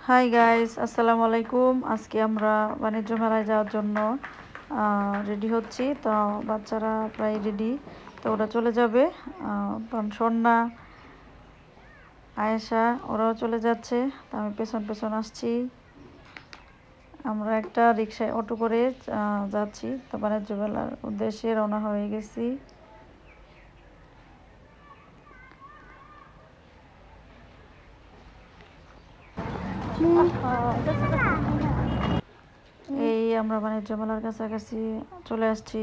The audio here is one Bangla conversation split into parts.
হাই গাইস, আসসালামু আলাইকুম। আজকে আমরা বাণিজ্য মেলায় যাওয়ার জন্য রেডি হচ্ছি। তো বাচ্চারা প্রায় রেডি, তো ওরা চলে যাবে। সন্না, আয়েশা ওরাও চলে যাচ্ছে, তো আমি পেছন পেছন আসছি। আমরা একটা রিক্সায় অটো করে যাচ্ছি, তো বাণিজ্য মেলার উদ্দেশ্যে রওনা হয়ে গেছি। এই আমরা বাণিজ্য মেলার কাছাকাছি চলে আসছি।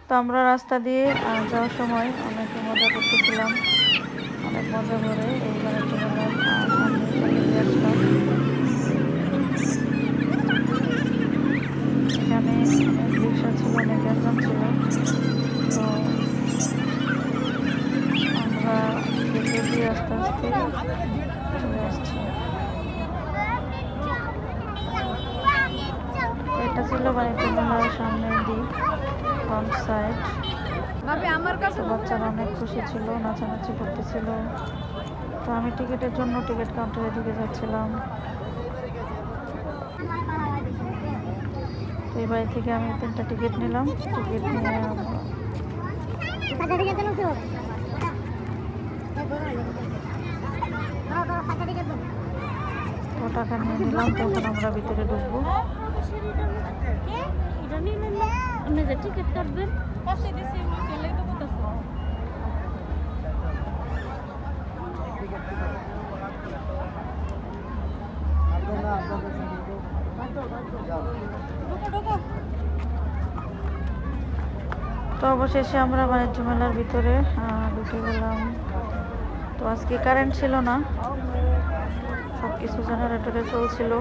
তো আমরা রাস্তা দিয়ে যাওয়ার সময় অনেক মজা করতেছিলাম, অনেক মজা করে এই বাণিজ্য মেলার সামনে চলে আসলাম। এখানে অনেক রিক্সা ছিল, অনেক গ্যাঞ্জাম ছিল। তো আমরা দেখে দিয়ে আস্তে আস্তে চলে আসছি। এটা ছিল বাণিজ্য মেলার সামনের দিক, ফ্রন্ট সাইড। বাচ্চারা অনেক খুশি ছিল, নাচানাচি করতেছিল। তো আমি টিকিটের জন্য টিকিট কাউন্টারে ঢুকে যাচ্ছিলাম। তো এই বাড়ি থেকে আমি 3টা টিকিট নিলাম। টিকিট নিয়ে টাকা নিয়ে নিলাম। তখন আমরা ভিতরে ঢুকবো। টিকিট কাটবেন। তো অবশেষে আমরা বাণিজ্য মেলার ভিতরে ঢুকে গেলাম। তো আজকে কারেন্ট ছিল না, সবকিছু জেনারেটরে চলছিল।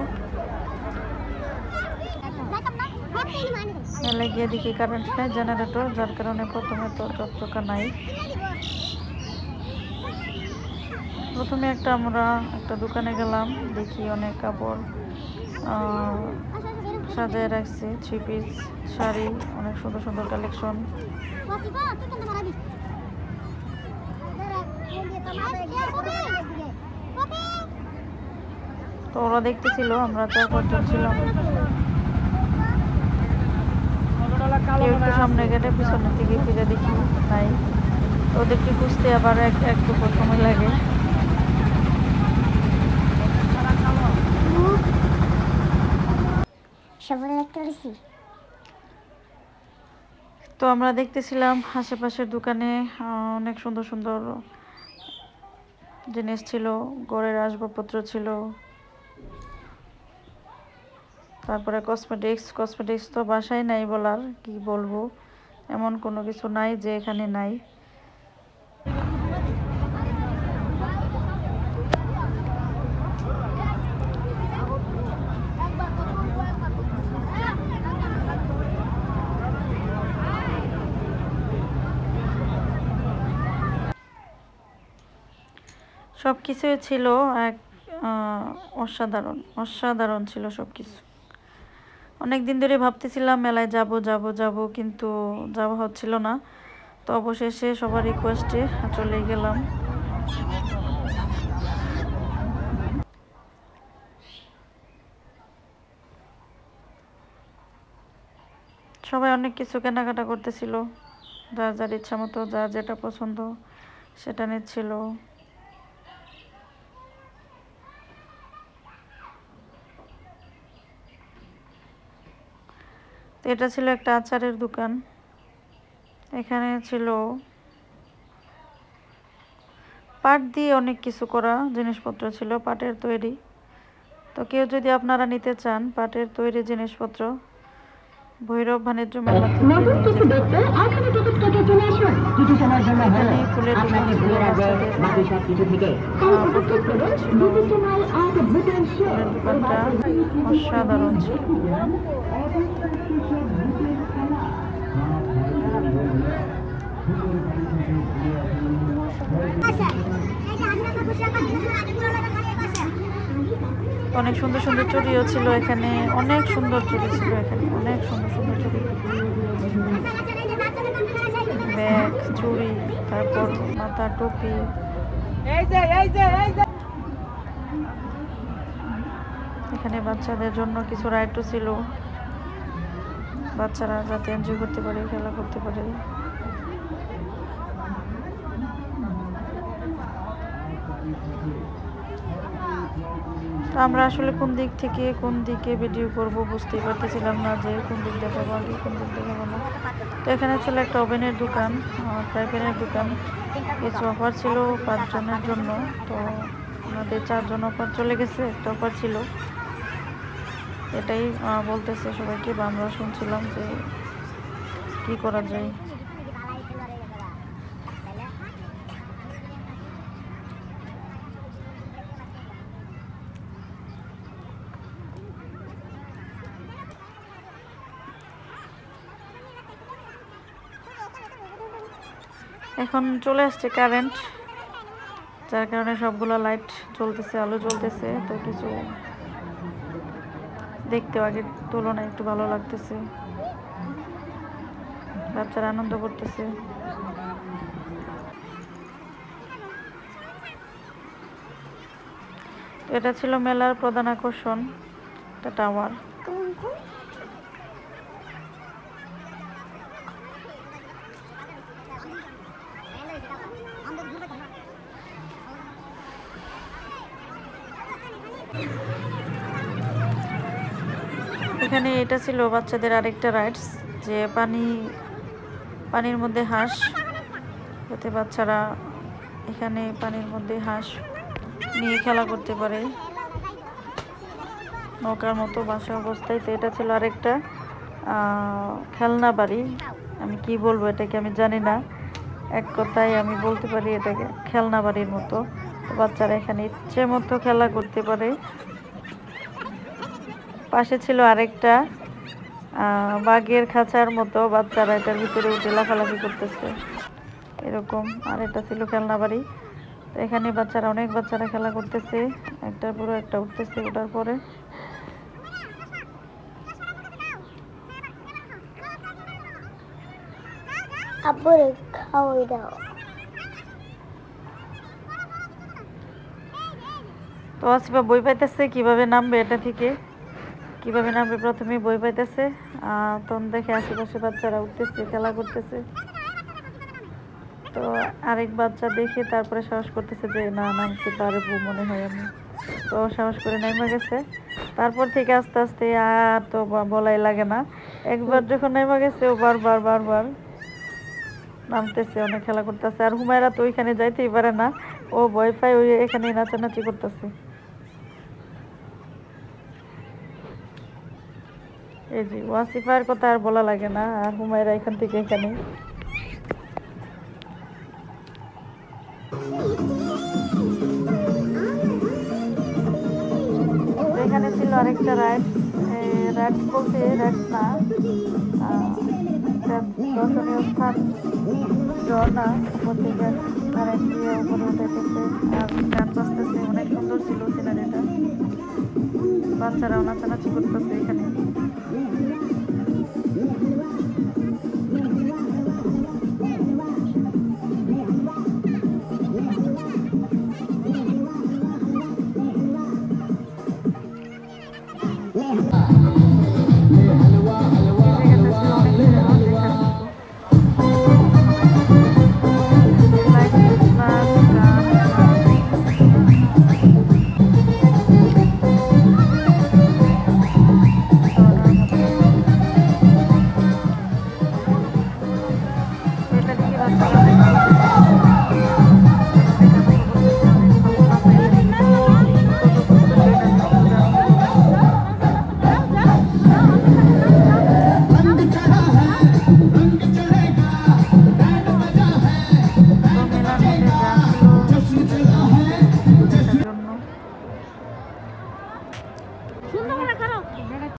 মেলায় গিয়ে দেখি কারেন্ট নেই, জেনারেটর, যার কারণে প্রথমে তো চকচকা নাই। প্রথমে আমরা একটা দোকানে গেলাম, দেখি অনেক কাপড় সাজায় রাখছে, 3 পিস শাড়ি, অনেক সুন্দর সুন্দর কালেকশন। তো ওরা দেখতেছিল, আমরা 4-5 জন ছিলাম। কেউ একটু সামনে গেলে পিছনের দিকে ফিরে দেখি নাই। ওদেরকে খুঁজতে আবার একটু সময় লাগে। তো আমরা দেখতেছিলাম আশেপাশের দোকানে অনেক সুন্দর সুন্দর জিনিস ছিল, ঘরের আসবাবপত্র ছিল। তারপরে কসমেটিক্স তো বাসায় নাই, বলার কি বলবো, এমন কোনো কিছু নাই যে এখানে নাই। সব কিছুই ছিল এক অসাধারণ ছিল সবকিছু। অনেকদিন ধরে ভাবতেছিলাম মেলায় যাব, কিন্তু যাওয়া হচ্ছিল না। তো অবশেষে সবার রিকোয়েস্টে চলে গেলাম। সবাই অনেক কিছু কেনাকাটা করতেছিল, যার যার ইচ্ছা মতো, যার যেটা পছন্দ সেটা নিচ্ছিল। তো এটা ছিল একটা আচারের দোকান। এখানে ছিল পাট দিয়ে অনেক কিছু করা জিনিসপত্র ছিল, পাটের তৈরি। তো কেউ যদি আপনারা নিতে চান পাটের তৈরি জিনিসপত্র, ভৈরব বাণিজ্য মেলা থেকে নিয়ে যেতে পারেন। এখানে ফুলের দোকান ছিল, বাচ্চাদের ফুলের দোকানটা অসাধারণ ছিল। অনেক সুন্দর সুন্দর চুড়িও ছিল এখানে, অনেক সুন্দর চুড়ি ছিল এখানে, অনেক সুন্দর সুন্দর চুড়ি, ব্যাগ, চুড়ি, তারপর মাথা টুপি। এখানে বাচ্চাদের জন্য কিছু রাইডও ছিল, বাচ্চারা যাতে এনজয় করতে পারে, খেলা করতে পারে। আমরা আসলে কোন দিক থেকে কোন দিকে ভিডিও করব বুঝতেই পারতেছিলাম না, যে কোন দিক দেখাবো আগে কোন দিক দেখাবো না। তো এখানে ছিল একটা ওভেনের দোকান, ফ্রাই প্যানের দোকান। কিছু অফার ছিল 5 জনের জন্য, তো আমাদের 4 জন অফার চলে গেছে, একটা অফার ছিল, এটাই বলতেছে সবাইকে, বা আমরা শুনছিলাম যে কি করা যায়। এখন চলে আসছে কারেন্ট, যার কারণে সবগুলো লাইট জ্বলতেছে, আলো জ্বলতেছে, তো কিছু দেখতে আগের তুলনায় একটু ভালো লাগতেছে, বাচ্চারা আনন্দ করতেছে। এটা ছিল মেলার প্রধান আকর্ষণ, একটা টাওয়ার। এখানে এটা ছিল বাচ্চাদের আরেকটা রাইডস, যে পানির মধ্যে হাঁস, যাতে বাচ্চারা এখানে পানির মধ্যে হাঁস নিয়ে খেলা করতে পারে নৌকার মতো বাসা অবস্থায়। তো এটা ছিল আরেকটা খেলনা বাড়ি, আমি কি বলবো এটাকে আমি জানি না, এক কথায় আমি বলতে পারি এটাকে খেলনা বাড়ির মতো। তো বাচ্চারা এখানে ইচ্ছে মতো খেলা করতে পারে। পাশে ছিল আরেকটা বাঘের খাঁচার মতো, বাচ্চারা এটার ভিতরে উঠে লাফালাফি করতেছে এরকম। আর এটা ছিল খেলনা বাড়ি, তো এখানে বাচ্চারা, অনেক বাচ্চারা খেলা করতেছে, একটার পুরো একটা উঠতেছে, ওটার পরে খাওয়াই দাও। তো আসিফা বই পাইতেছে কিভাবে নামবে, এটা থেকে কিভাবে নামবে, প্রথমে বই পাইতেছে, তখন দেখে আশেপাশে বাচ্চারা উঠতেছে, খেলা করতেছে। তো আরেক বাচ্চা দেখে তারপরে সাহস করতেছে যে না, নামতে পারবো মনে হয় আমি, তো সাহস করে নেমে গেছে। তারপর থেকে আস্তে আস্তে আর তো বলাই লাগে না, একবার যখন নেমে গেছে ও বারবার বারবার নামতেছে, অনেক খেলা করতেছে। আর হুমায়রা তো ওইখানে যাইতেই পারে না, ও ভয় পায়, ওই এখানে নাচানাচি করতেছে। এই যে ওয়াসিফার কথা আর বলা লাগে না, আর হুমায়রা এখান থেকে এখানে। এখানে ছিল আরেকটা রাইড, রাইড বলতে রাইড না, দর্শনীয় স্থান, ঝর্ণা বলতে গেলে কারেন্ট দিয়ে উপরে উঠেছে আর গান বাজতেছে, অনেক সুন্দর ছিল সিনারিটা, বাচ্চারাও নাচানাচি করতেছে এখানে।